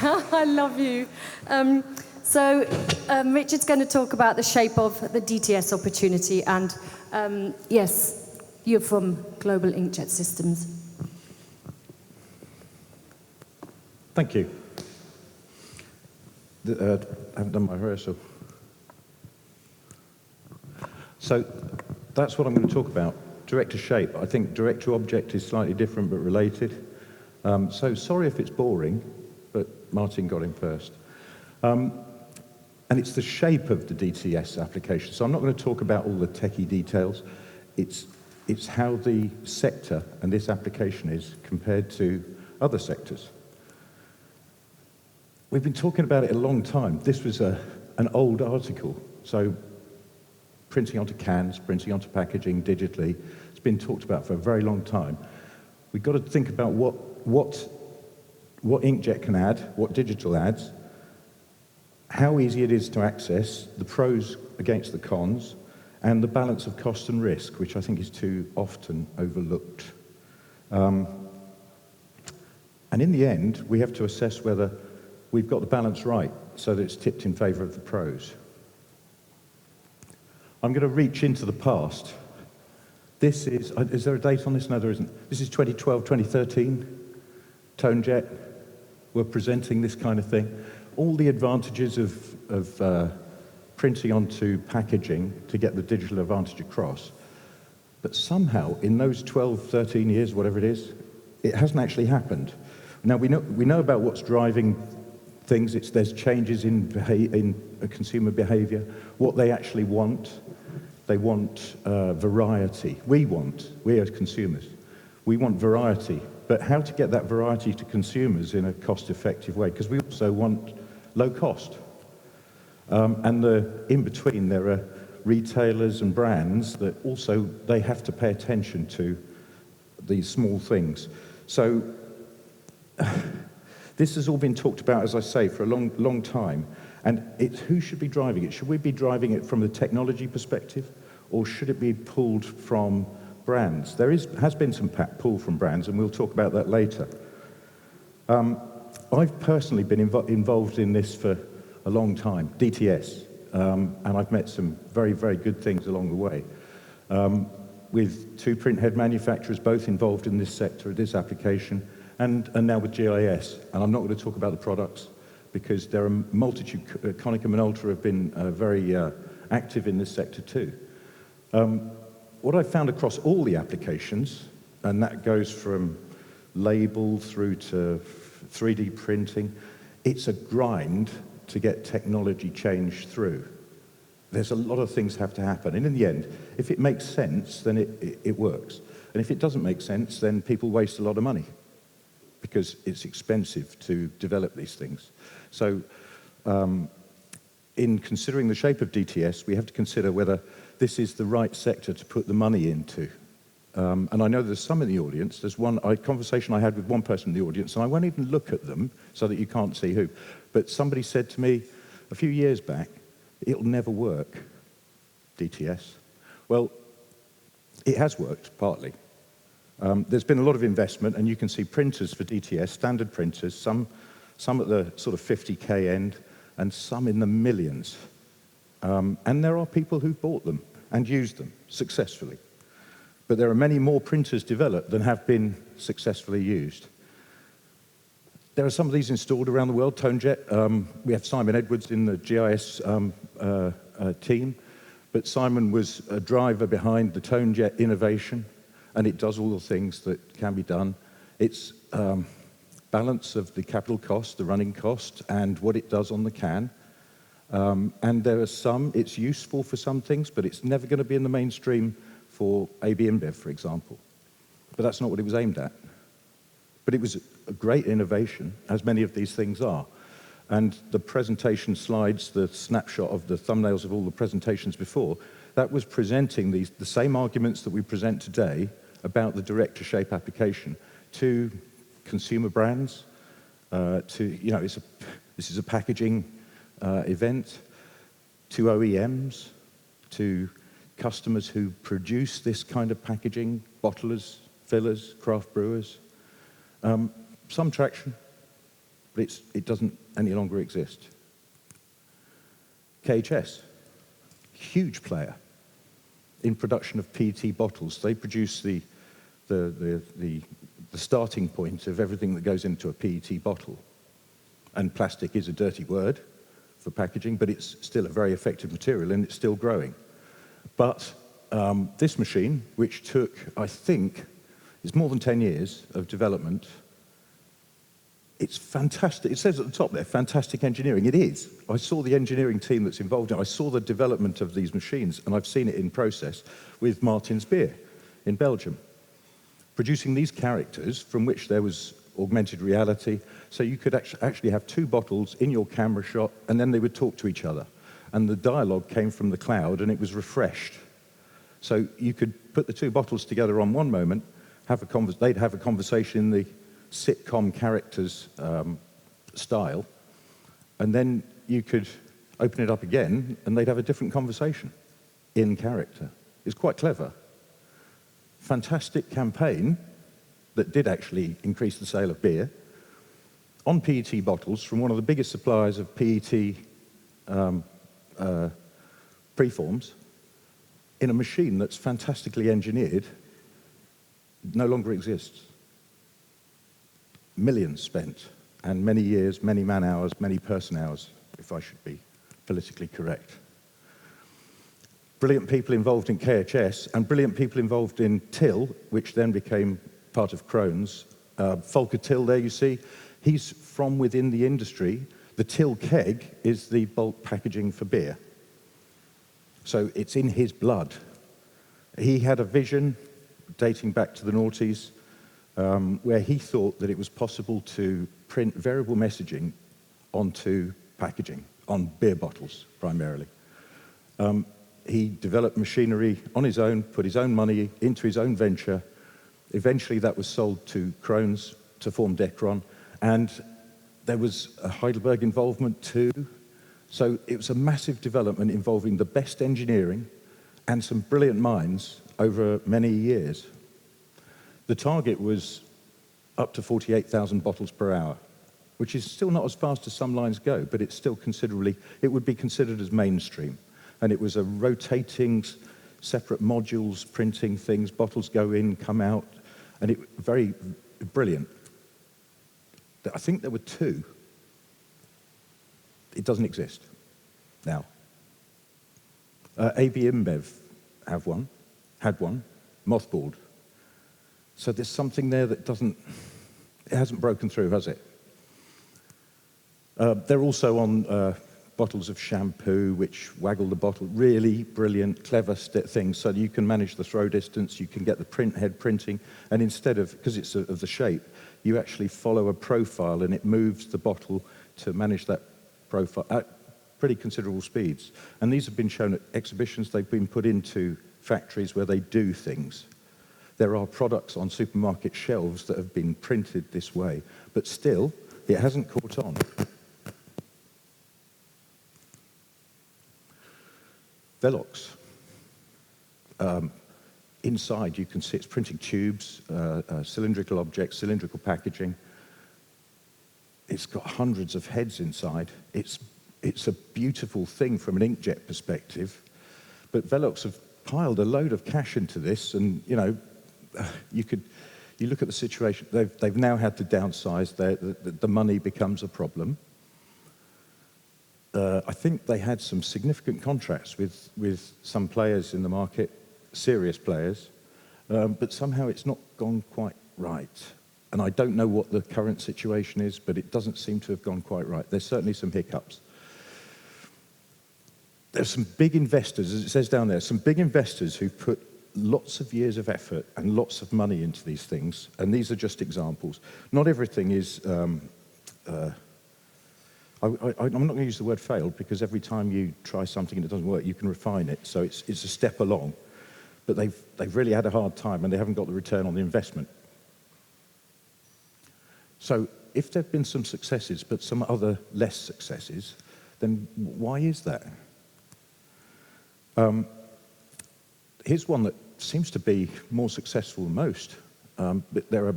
I love you. Richard's going to talk about the shape of the DTS opportunity, and yes, you're from Global Inkjet Systems. Thank you. I haven't done my rehearsal. So that's what I'm going to talk about, direct to shape. I think direct to object is slightly different but related. So sorry if it's boring, but Martin got in first. And it's the shape of the DTS application. So I'm not going to talk about all the techie details. It's how the sector and this application is compared to other sectors. We've been talking about it a long time. This was an old article. So printing onto cans, printing onto packaging digitally, it's been talked about for a very long time. We've got to think about what inkjet can add, what digital adds, how easy it is to access, the pros against the cons, and the balance of cost and risk, which I think is too often overlooked. And in the end, we have to assess whether we've got the balance right so that it's tipped in favor of the pros. I'm going to reach into the past. This is there a date on this? No, there isn't. This is 2012, 2013. ToneJet were presenting this kind of thing. All the advantages of printing onto packaging to get the digital advantage across. But somehow, in those 12, 13 years, whatever it is, it hasn't actually happened. Now, we know about what's driving things. There's changes in consumer behavior, what they actually want. They want variety. We as consumers, we want variety. But how to get that variety to consumers in a cost-effective way? Because we also want low cost. And in between, there are retailers and brands that also, they have to pay attention to these small things. So this has all been talked about, as I say, for a long, long time. And it's who should be driving it? Should we be driving it from the technology perspective, or should it be pulled from brands? There has been some pull from brands, and we'll talk about that later. I've personally been involved in this for a long time, DTS, and I've met some very, very good things along the way. With two printhead manufacturers, both involved in this sector, this application, and now with GIS. And I'm not going to talk about the products, because there are a multitude. Konica Minolta have been very active in this sector too. What I've found across all the applications, and that goes from label through to 3D printing, it's a grind to get technology change through. There's a lot of things have to happen, and in the end, if it makes sense, then it works. And if it doesn't make sense, then people waste a lot of money, because it's expensive to develop these things. So in considering the shape of DTS, we have to consider whether this is the right sector to put the money into. And I know there's some in the audience. There's a conversation I had with one person in the audience, and I won't even look at them so that you can't see who. But somebody said to me a few years back, it'll never work, DTS. Well, it has worked, partly. There's been a lot of investment, and you can see printers for DTS, standard printers, some at the sort of 50K end, and some in the millions. And there are people who've bought them and used them successfully. But there are many more printers developed than have been successfully used. There are some of these installed around the world. ToneJet, we have Simon Edwards in the GIS team, but Simon was a driver behind the ToneJet innovation, and it does all the things that can be done. It's balance of the capital cost, the running cost, and what it does on the can. And there are it's useful for some things, but it's never going to be in the mainstream for AB InBev, for example. But that's not what it was aimed at. But it was a great innovation, as many of these things are. And the presentation slides, the snapshot of the thumbnails of all the presentations before, that was presenting the same arguments that we present today about the direct-to-shape application to consumer brands, this is a packaging event, to OEMs, to customers who produce this kind of packaging, bottlers, fillers, craft brewers. Some traction, but it doesn't any longer exist. KHS, huge player in production of PET bottles. They produce the starting point of everything that goes into a PET bottle. And plastic is a dirty word for packaging, but it's still a very effective material, and it's still growing. But this machine, which took, I think, it's more than 10 years of development, it's fantastic. It says at the top there, fantastic engineering. It is. I saw the engineering team that's involved in it. I saw the development of these machines, and I've seen it in process with Martins Beer in Belgium, producing these characters from which there was augmented reality. So you could actually have two bottles in your camera shot, and then they would talk to each other. And the dialogue came from the cloud, and it was refreshed. So you could put the two bottles together on one moment, they'd have a conversation in the sitcom characters style, and then you could open it up again, and they'd have a different conversation in character. It's quite clever. Fantastic campaign that did actually increase the sale of beer on PET bottles from one of the biggest suppliers of PET preforms in a machine that's fantastically engineered, no longer exists. Millions spent, and many years, many man-hours, many person-hours, if I should be politically correct. Brilliant people involved in KHS, and brilliant people involved in Till, which then became part of Krones. Volker Till there, you see, he's from within the industry. The Till keg is the bulk packaging for beer. So it's in his blood. He had a vision dating back to the noughties, where he thought that it was possible to print variable messaging onto packaging, on beer bottles primarily. He developed machinery on his own, put his own money into his own venture. Eventually that was sold to Krones to form Decron, and there was a Heidelberg involvement too. So it was a massive development involving the best engineering and some brilliant minds over many years. The target was up to 48,000 bottles per hour, which is still not as fast as some lines go, but it's still considerably, it would be considered as mainstream. And it was a rotating, separate modules, printing things, bottles go in, come out, and it very brilliant. I think there were two. It doesn't exist now. AB InBev had one, mothballed. So there's something there that it hasn't broken through, has it? They're also on bottles of shampoo, which waggle the bottle. Really brilliant, clever things. So you can manage the throw distance, you can get the print head printing, and instead of, because it's of the shape, you actually follow a profile and it moves the bottle to manage that profile at pretty considerable speeds. And these have been shown at exhibitions. They've been put into factories where they do things. There are products on supermarket shelves that have been printed this way, but still, it hasn't caught on. Velox. Inside, you can see it's printing tubes, cylindrical objects, cylindrical packaging. It's got hundreds of heads inside. It's a beautiful thing from an inkjet perspective, but Velox have piled a load of cash into this, and you know, you look at the situation. They've now had to downsize. The money becomes a problem. I think they had some significant contracts with some players in the market, serious players, but somehow it's not gone quite right. And I don't know what the current situation is, but it doesn't seem to have gone quite right. There's certainly some hiccups. There's some big investors, as it says down there, some big investors who've put lots of years of effort and lots of money into these things, and these are just examples. Not everything is... I'm not going to use the word failed, because every time you try something that doesn't work, you can refine it. So it's a step along. But they've really had a hard time, and they haven't got the return on the investment. So if there have been some successes, but some other less successes, then why is that? Here's one that seems to be more successful than most. But there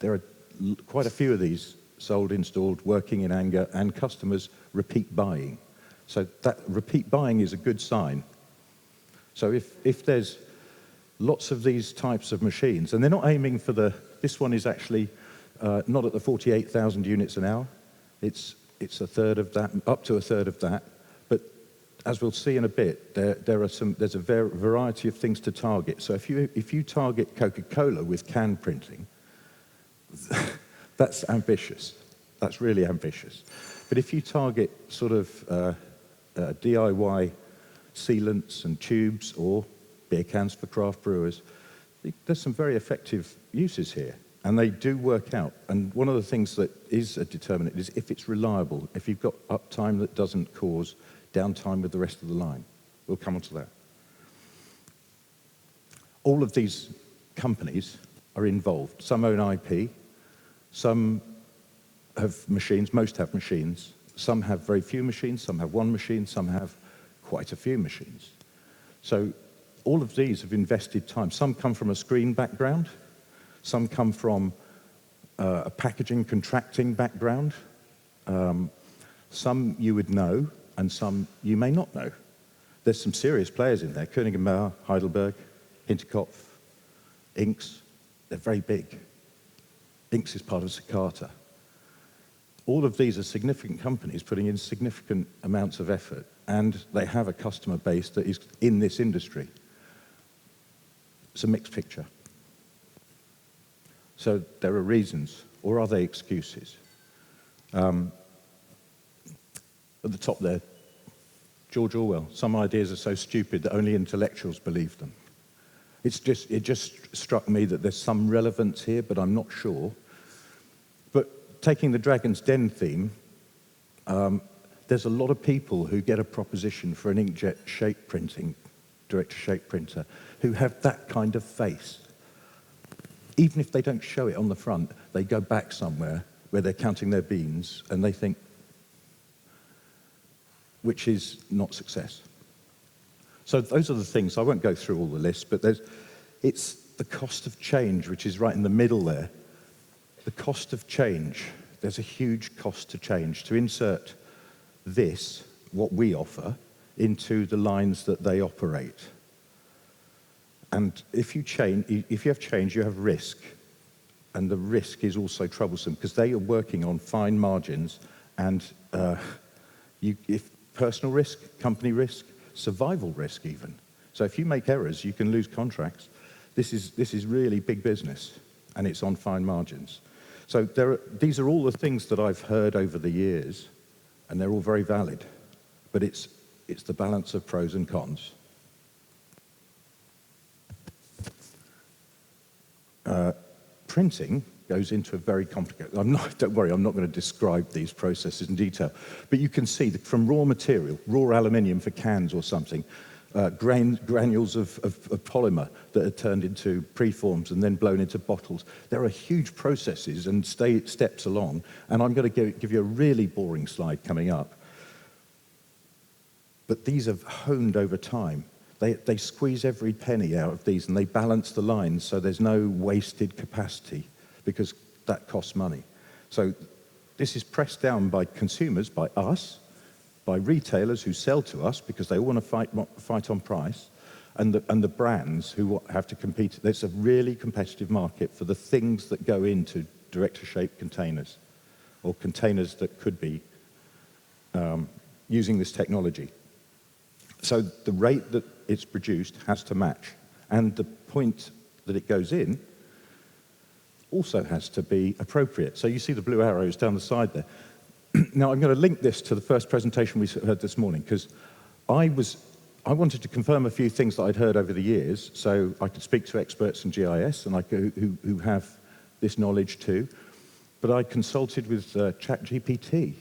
are quite a few of these sold, installed, working in anger, and customers repeat buying. So that repeat buying is a good sign. So if there's lots of these types of machines, and they're not aiming for this one is actually not at the 48,000 units an hour. It's a third of that, up to a third of that. But as we'll see in a bit, there's a variety of things to target. So if you target Coca-Cola with can printing, that's ambitious. That's really ambitious. But if you target sort of DIY sealants and tubes or beer cans for craft brewers, there's some very effective uses here. And they do work out. And one of the things that is a determinant is if it's reliable, if you've got uptime that doesn't cause downtime with the rest of the line. We'll come on to that. All of these companies are involved. Some own IP, some have machines, most have machines, some have very few machines, some have one machine, some have quite a few machines. So all of these have invested time. Some come from a screen background, some come from a packaging contracting background, some you would know, and some you may not know. There's some serious players in there, Koenig & Bauer, Heidelberg, Hinterkopf, Inks, they're very big. Inks is part of Cicata. All of these are significant companies putting in significant amounts of effort, and they have a customer base that is in this industry. It's a mixed picture. So there are reasons, or are they excuses? At the top there, George Orwell, some ideas are so stupid that only intellectuals believe them. It just struck me that there's some relevance here, but I'm not sure. But taking the Dragon's Den theme, there's a lot of people who get a proposition for an inkjet shape printing, direct-to-shape printer, who have that kind of face. Even if they don't show it on the front, they go back somewhere where they're counting their beans and they think, which is not success. So those are the things. I won't go through all the lists, but it's the cost of change, which is right in the middle there. The cost of change. There's a huge cost to change, to insert this, what we offer, into the lines that they operate. And if you have change, you have risk. And the risk is also troublesome because they are working on fine margins and if personal risk, company risk, survival risk even. So if you make errors, you can lose contracts. This is really big business, and it's on fine margins. So these are all the things that I've heard over the years, and they're all very valid. But it's the balance of pros and cons. Printing goes into a very complicated, don't worry, I'm not going to describe these processes in detail, but you can see that from raw material, raw aluminium for cans or something, granules of polymer that are turned into preforms and then blown into bottles. There are huge processes and steps along, and I'm going to give you a really boring slide coming up. But these have honed over time. They squeeze every penny out of these and they balance the lines so there's no wasted capacity because that costs money. So this is pressed down by consumers, by us, by retailers who sell to us because they all want to fight on price, and the brands who have to compete. There's a really competitive market for the things that go into direct-to-shape containers or containers that could be using this technology. So the rate that it's produced has to match, and the point that it goes in also has to be appropriate. So you see the blue arrows down the side there. Now I'm going to link this to the first presentation we heard this morning because I wanted to confirm a few things that I'd heard over the years, so I could speak to experts in GIS and who have this knowledge too. But I consulted with ChatGPT,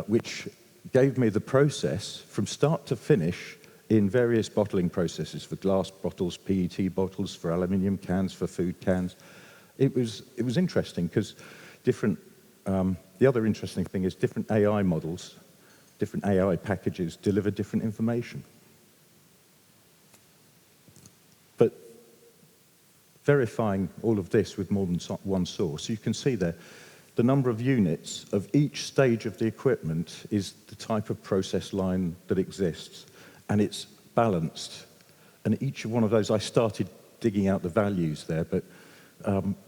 which gave me the process from start to finish in various bottling processes for glass bottles, PET bottles, for aluminium cans, for food cans. It was interesting because the other interesting thing is different AI models, different AI packages deliver different information. But verifying all of this with more than one source, you can see there, the number of units of each stage of the equipment is the type of process line that exists, and it's balanced. And each one of those, I started digging out the values there, but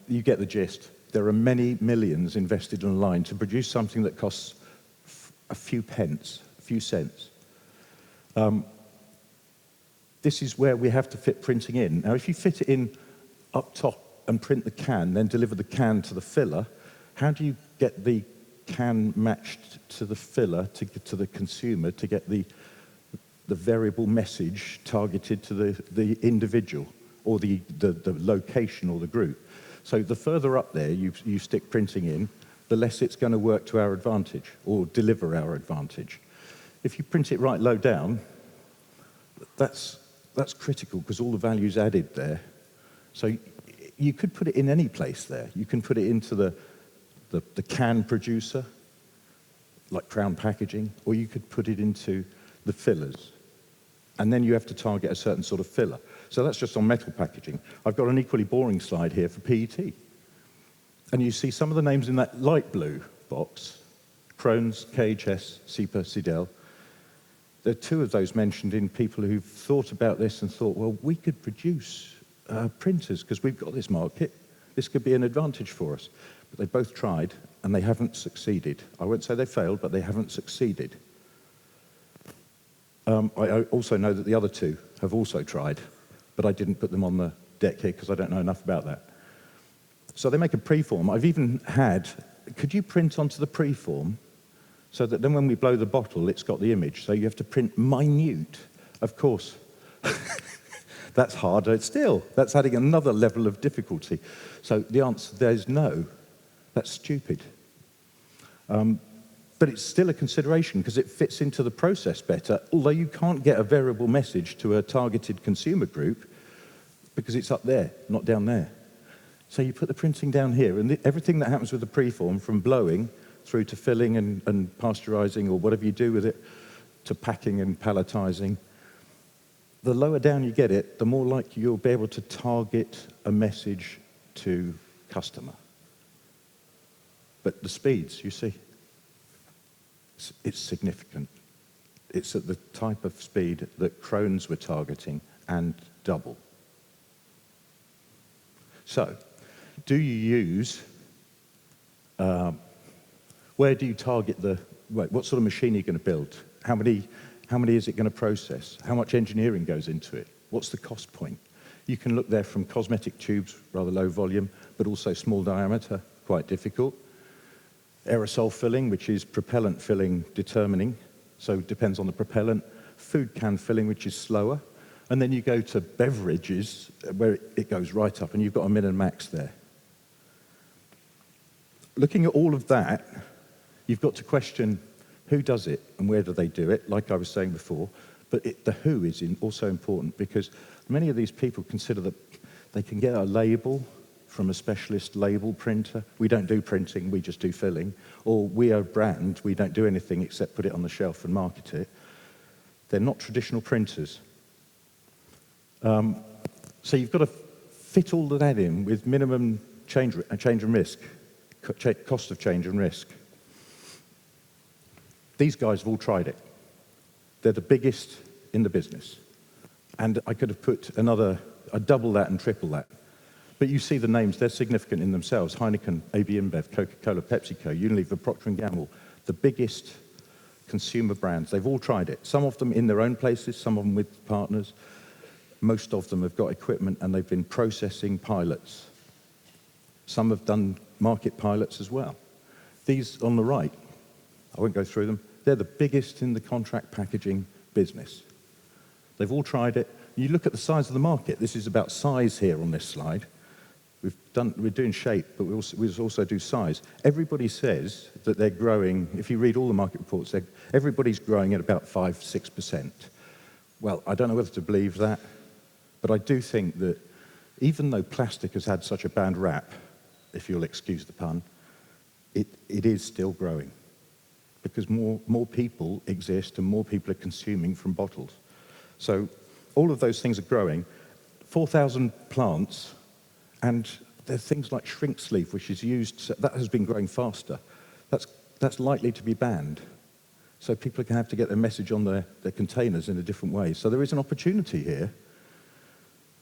you get the gist. There are many millions invested in a line to produce something that costs a few pence, a few cents. This is where we have to fit printing in. Now, if you fit it in up top and print the can, then deliver the can to the filler, how do you get the can matched to the filler, to the consumer, to get the variable message targeted to the individual, or the location or the group? So the further up there you stick printing in, the less it's going to work to our advantage or deliver our advantage. If you print it right low down, that's critical because all the value's added there. So you could put it in any place there. You can put it into the can producer, like Crown Packaging, or you could put it into the fillers. And then you have to target a certain sort of filler. So that's just on metal packaging. I've got an equally boring slide here for PET. And you see some of the names in that light blue box: Krones, KHS, SIPA, Sidel. There are two of those mentioned in people who've thought about this and thought, well, we could produce printers because we've got this market. This could be an advantage for us. But they both tried and they haven't succeeded. I won't say they failed, but they haven't succeeded. I also know that the other two have also tried, but I didn't put them on the deck here because I don't know enough about that. So they make a preform. I've even had, could you print onto the preform so that then when we blow the bottle, it's got the image? So you have to print minute. Of course, that's harder still. That's adding another level of difficulty. So the answer there is no. That's stupid. But it's still a consideration because it fits into the process better, although you can't get a variable message to a targeted consumer group because it's up there, not down there. So you put the printing down here, and everything that happens with the preform, from blowing through to filling and pasteurizing or whatever you do with it, to packing and palletizing, the lower down you get it, the more likely you'll be able to target a message to customer. But the speeds, you see, it's significant. It's at the type of speed that Krones were targeting and double. So, do you use, where do you target what sort of machine are you going to build? How many is it going to process? How much engineering goes into it? What's the cost point? You can look there from cosmetic tubes, rather low volume, but also small diameter, quite difficult. Aerosol filling, which is propellant filling determining, so it depends on the propellant. Food can filling, which is slower. And then you go to beverages, where it goes right up, and you've got a min and max there. Looking at all of that, you've got to question who does it and where do they do it, like I was saying before. But the who is also important because many of these people consider that they can get a label from a specialist label printer. We don't do printing, we just do filling. Or we are a brand, we don't do anything except put it on the shelf and market it. They're not traditional printers. So you've got to fit all of that in with minimum change and risk, cost of change and risk. These guys have all tried it. They're the biggest in the business. And I could have put a double that and triple that. But you see the names, they're significant in themselves. Heineken, AB InBev, Coca-Cola, PepsiCo, Unilever, Procter & Gamble, the biggest consumer brands. They've all tried it. Some of them in their own places, some of them with partners. Most of them have got equipment and they've been processing pilots. Some have done market pilots as well. These on the right, I won't go through them, they're the biggest in the contract packaging business. They've all tried it. You look at the size of the market. This is about size here on this slide. We're doing shape, but we also do size. Everybody says that they're growing. If you read all the market reports, everybody's growing at about 5-6%. Well, I don't know whether to believe that, but I do think that even though plastic has had such a bad rap, if you'll excuse the pun, it is still growing because more people exist and more people are consuming from bottles. So all of those things are growing. 4,000 plants, and there are things like shrink sleeve, which is used, so that has been growing faster. That's likely to be banned. So people are going to have to get their message on their containers in a different way. So there is an opportunity here.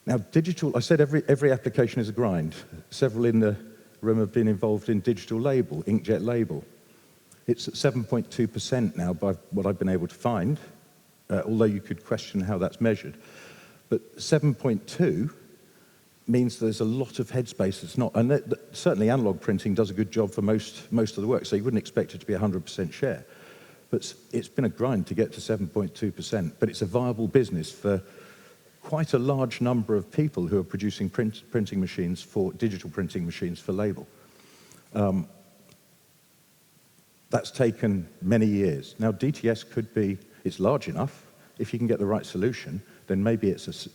Now, digital, I said every application is a grind. Several in the room have been involved in digital label, inkjet label. It's at 7.2% now by what I've been able to find, although you could question how that's measured. But 7.2 means there's a lot of headspace that's not, and certainly analog printing does a good job for most of the work, so you wouldn't expect it to be 100% share. But it's been a grind to get to 7.2%, but it's a viable business for quite a large number of people who are producing printing machines for digital printing machines for label. That's taken many years. Now, DTS could be, it's large enough. If you can get the right solution, then maybe it's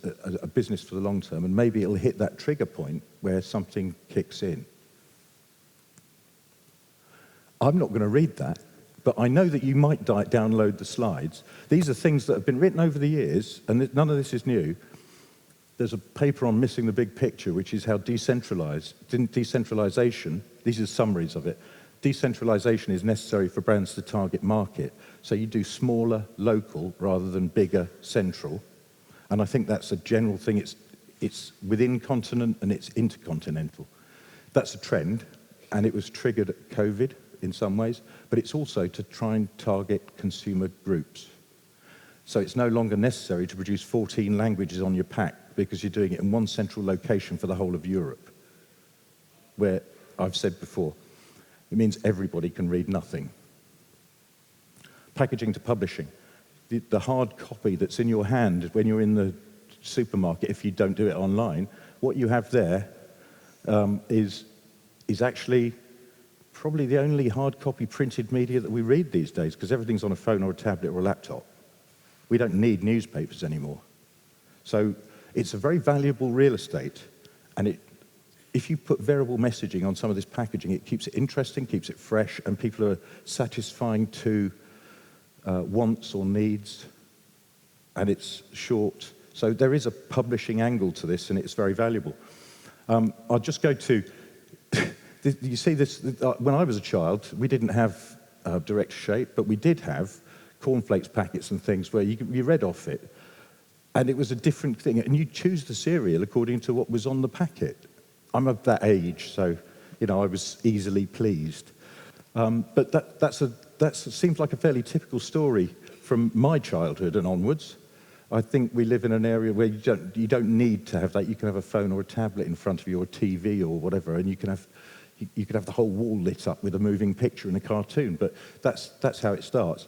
a business for the long term, and maybe it'll hit that trigger point where something kicks in. I'm not going to read that, but I know that you might download the slides. These are things that have been written over the years, and none of this is new. There's a paper on missing the big picture, which is how decentralization, these are summaries of it, decentralization is necessary for brands to target market. So you do smaller, local, rather than bigger, central. And I think that's a general thing. It's within continent and it's intercontinental. That's a trend, and it was triggered at COVID in some ways, but it's also to try and target consumer groups. So it's no longer necessary to produce 14 languages on your pack because you're doing it in one central location for the whole of Europe, where I've said before, it means everybody can read nothing. Packaging to publishing. The hard copy that's in your hand when you're in the supermarket, if you don't do it online, what you have there is actually probably the only hard copy printed media that we read these days, because everything's on a phone or a tablet or a laptop. We don't need newspapers anymore. So it's a very valuable real estate, and if you put variable messaging on some of this packaging, it keeps it interesting, keeps it fresh, and people are satisfying to wants or needs, and it's short. So there is a publishing angle to this, and it's very valuable. I'll just go to, you see this, when I was a child, we didn't have direct shape, but we did have cornflakes packets and things where you read off it, and it was a different thing, and you choose the cereal according to what was on the packet. I'm of that age, so I was easily pleased. But that seems like a fairly typical story from my childhood and onwards. I think we live in an area where you don't need to have that. You can have a phone or a tablet in front of you, or a TV or whatever, and you can have the whole wall lit up with a moving picture and a cartoon. But that's how it starts.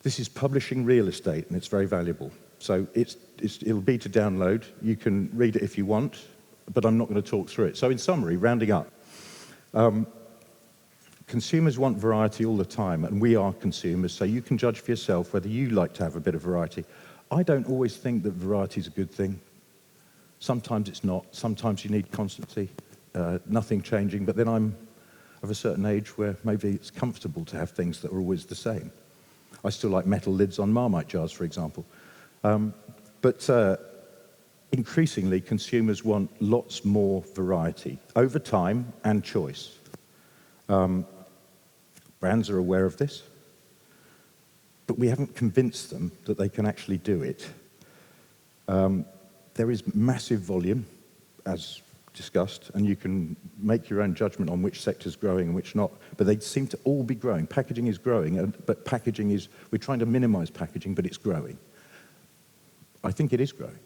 This is publishing real estate, and it's very valuable. So it'll be to download. You can read it if you want, but I'm not going to talk through it. So in summary, rounding up. Consumers want variety all the time, and we are consumers, so you can judge for yourself whether you like to have a bit of variety. I don't always think that variety is a good thing. Sometimes it's not. Sometimes you need constancy, nothing changing, but then I'm of a certain age where maybe it's comfortable to have things that are always the same. I still like metal lids on Marmite jars, for example. But increasingly, consumers want lots more variety over time and choice. Brands are aware of this, but we haven't convinced them that they can actually do it. There is massive volume, as discussed, and you can make your own judgment on which sector's growing and which not, but they seem to all be growing. Packaging is growing, but we're trying to minimize packaging, but it's growing. I think it is growing.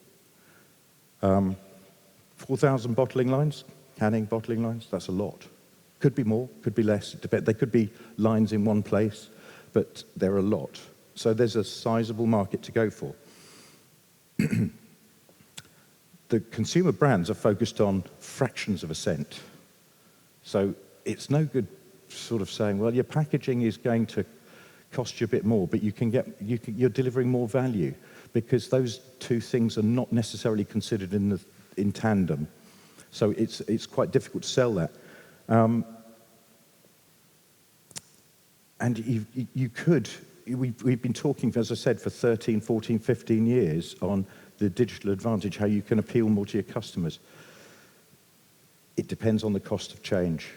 4,000 bottling lines, canning bottling lines, that's a lot. Could be more, could be less. There could be lines in one place, but there are a lot. So there's a sizable market to go for. The consumer brands are focused on fractions of a cent. So it's no good sort of saying, well, your packaging is going to cost you a bit more, but you're delivering more value, because those two things are not necessarily considered in tandem. So it's quite difficult to sell that. And we've been talking, as I said, for 13, 14, 15 years on the digital advantage, how you can appeal more to your customers. it depends on the cost of change.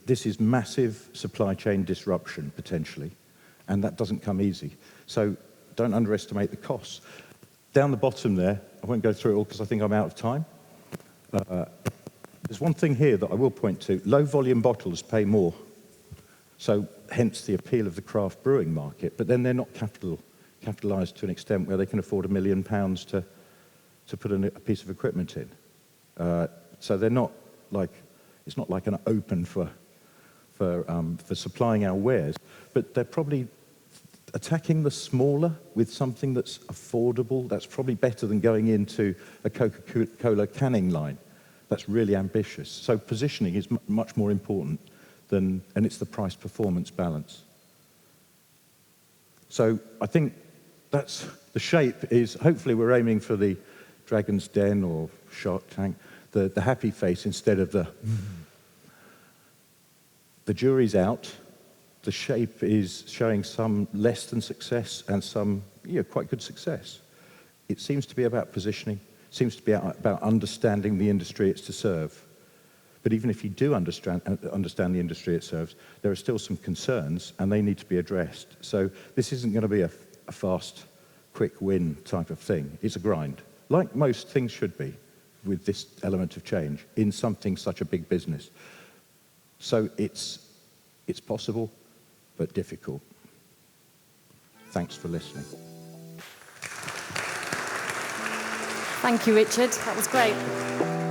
This is massive supply chain disruption, potentially, and that doesn't come easy. So don't underestimate the costs. Down the bottom there, I won't go through it all because I think I'm out of time. There's one thing here that I will point to. Low volume bottles pay more. So hence the appeal of the craft brewing market, but then they're not capitalized to an extent where they can afford £1 million to put a piece of equipment in. So they're not like, it's not like an open for supplying our wares, but they're probably attacking the smaller with something that's affordable. That's probably better than going into a Coca-Cola canning line. That's really ambitious. So positioning is much more important and it's the price-performance balance. So I think that's, the shape is, hopefully we're aiming for the Dragon's Den or Shark Tank, the happy face instead of the... The jury's out. The shape is showing some less than success and some quite good success. It seems to be about positioning, seems to be about understanding the industry it's to serve. But even if you do understand the industry it serves, there are still some concerns and they need to be addressed. So this isn't going to be a fast, quick win type of thing. It's a grind, like most things should be with this element of change in something such a big business. So it's possible, but difficult. Thanks for listening. Thank you, Richard. That was great.